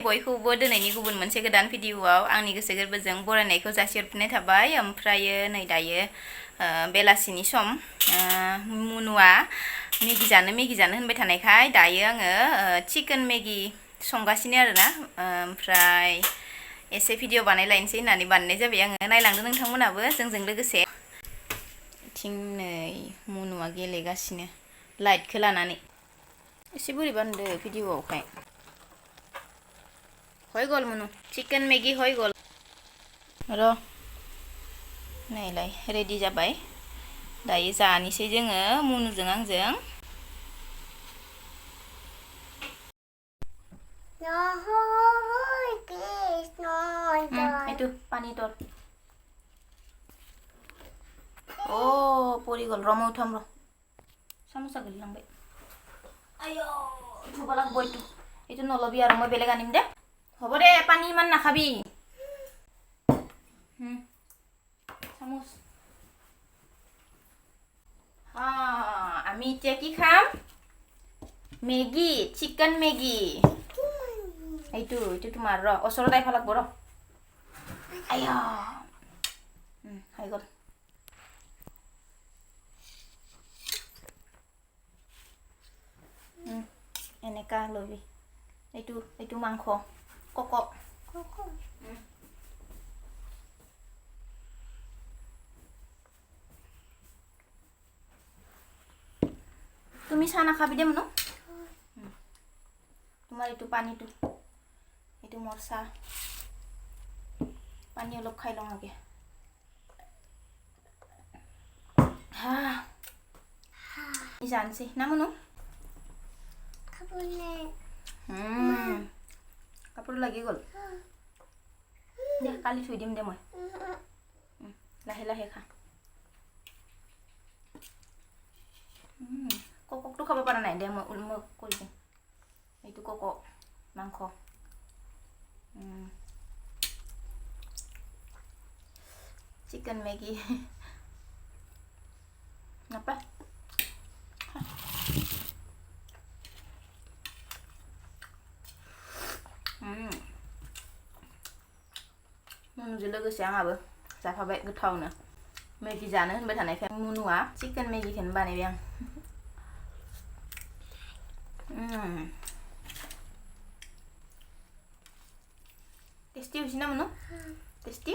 बयखौबो दिनैनि गुबुन मोनसे गोदान भिडिअआव आंनि गोसो गोरबोजों बरायनायखौ जासिहरफिननाय थाबाय। ओमफ्रायो नै दायो बेलासिनि सम मुनुआ मेगि जानो होनबाय थानायखाय दायो आङो चिकेन मेगि संगासिनो आरोना। ओमफ्राय एसे भिडिअ बानायलायनोसै होननानै बानायनाय जाबाय आङो। नायलांदो नोंथांमोनाबो जोंजों लोगोसे। थिं नै मुनुआ गेलेगासिनो लाइटखौ लानानै। एसे बोरैबा नुदो भिडिअआवहाय। হৈ গ'ল মুনু চিকেন মেগি হৈ গ'ল र' नायलाय रेडि जाबाय। दायो जानोसै जोङो मुनुजों आंजों। এইটো পানী তৰ পৰি গ'ল। মই উঠাম ৰ' চামুচা গলিলাंबाय। আইঅ ধুব লাগব এইটো নলবি আৰু মই বেলেগ আনিম দে। হ'ব দে পানী ইমান নাখাবি। চামুচ আমি এতিয়া কি খাম? Maggi, chicken Maggi. এইটো তোমাৰ ৰ ওচৰত আহিব লাগব ৰ। আইয়া হৈ গ'ল। এনেকা লবি। এইটো মাংস কক। তুমি চাহ নাখাবি দে মুনু। তোমাৰ এইটো পানীটো এইটো মোৰ চাহ। পানী অলপ খাই লওঁ আগে। জানছি না মুনু? কাপোৰ লাগি গ'ল দে, কালি থৈ দিম দে মই। লাহে লাহে খা। ককটো খাব পৰা নাই দে, মই কৰি দিম। এইটো কক মাংস। চিকেন মেগি নাপা। मुनुजों लोगोसे आंहाबो जाफाबाय गोथावनो। मेगि जानो होनबाय थानायखाय मुनुआ चिकेन मेगिखौनो बानायबाय आं। टेस्टी होइसे ना मुनु? टेस्टी?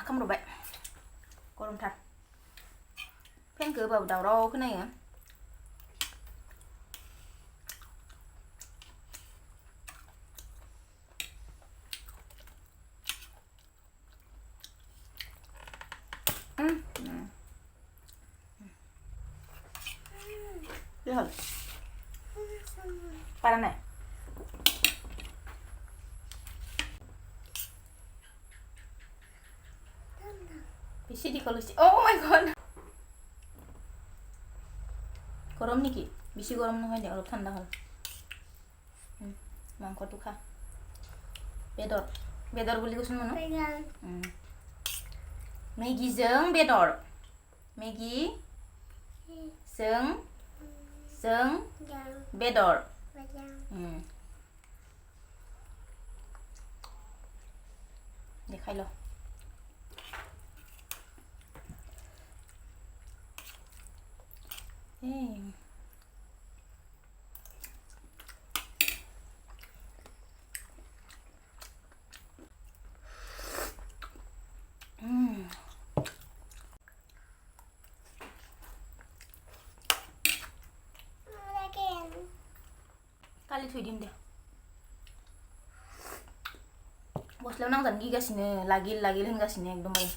खामब्रबबाय गरमथार। फेनखौ होबाबो दावराव खोनायो। কি হ'ল? পাৰা নাই? বেছি দীঘল হৈছে। মাই গড, গৰম নেকি? বেছি গৰম নহয় দে, অলপ ঠাণ্ডা হ'ল। মাংসটো খা। बेदर বুলি কৈছোঁ মুনু। मेगिजों बेदर। मेगिजों बेदर। देखाय ल'। कालि थुइ दिम दे। गस्लायाव नांजानो गिगासिनो लागिल होनगासिनो एकदमबारे।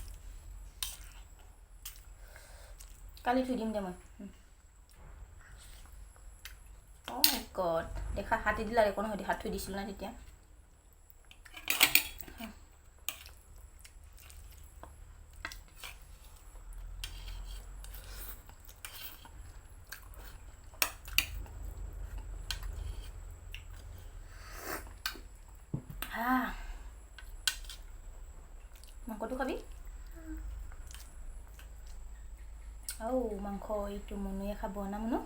कालि थुइ दिम दे মই। माय गड, দেখা হাতে দিলা একো নহয়, হাত থৈ দিছিল না তেতিয়া। মাংসটো খাবি মাংস এইটো মুনুয়ে খাব না Munu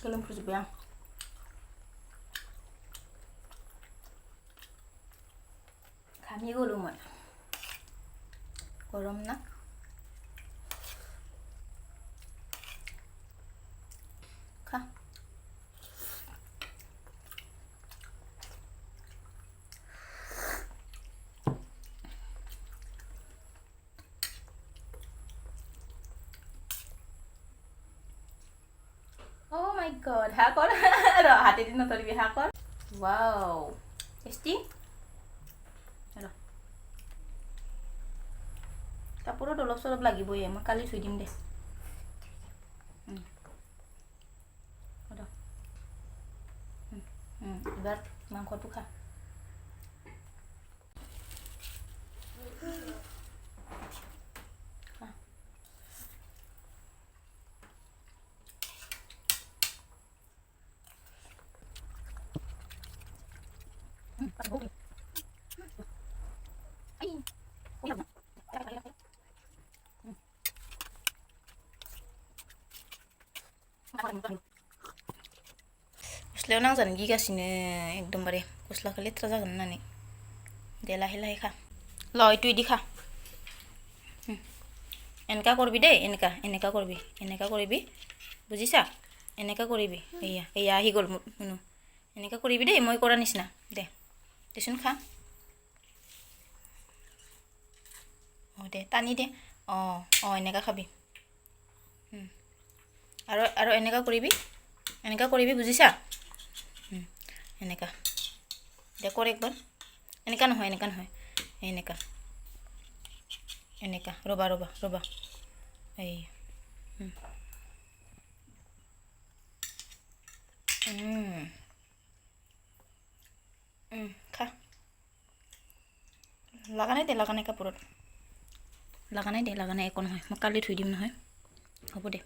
Belum bersih ya. Kami belum mau. Korom nak. Kah. Oh my god, hakor. Aduh, hati di nonton lebih hakor. Wow, tasty. Aduh. Kapuro dolop-solop lagi boy ya, makali sudim deh. Aduh. Ibarat mangkok tuh kah. गस्लायाव नांजानो गिगासिनो एकदमबारे गस्लाखौ लेथ्रा जागोन होननानै दे लाहे लाहे खा ल इटु इदि खा এনেকা করবি দে এনেকা করবি বুঝিছা এনেকা কৰিবি এয়া আহি গ'ল মুনু এনেকা কৰিবি দেই মই কৰা নিচিনা দে দেচোন খা দে টানি দে এনেকা খাবি আৰু এনেকা কৰিবি বুজিছা এনেকা দে কৰ একবাৰ এনেকা নহয় এনেকা ৰবা এই খা লাগা নাই কাপোৰত লাগা নাই একো নহয় মই কালি ধুই দিম নহয় হ'ব দে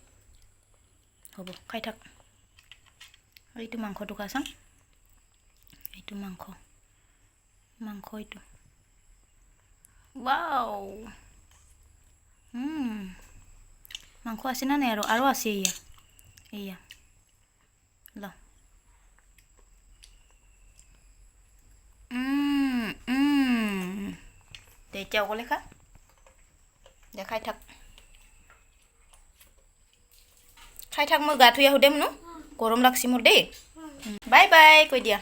হ'ব খাই থাক এইটো মাংসটো খা চাম এইটো মাংস এইটো ৱাও মাংস আছে না নাই আৰু আছে এয়া ল দে এতিয়া অকলে খা দে খাই থাক মই গা ধুই আহোঁ দে মুনু গৰম লাগছি মোৰ দেই বাই বাই কৈ দিয়া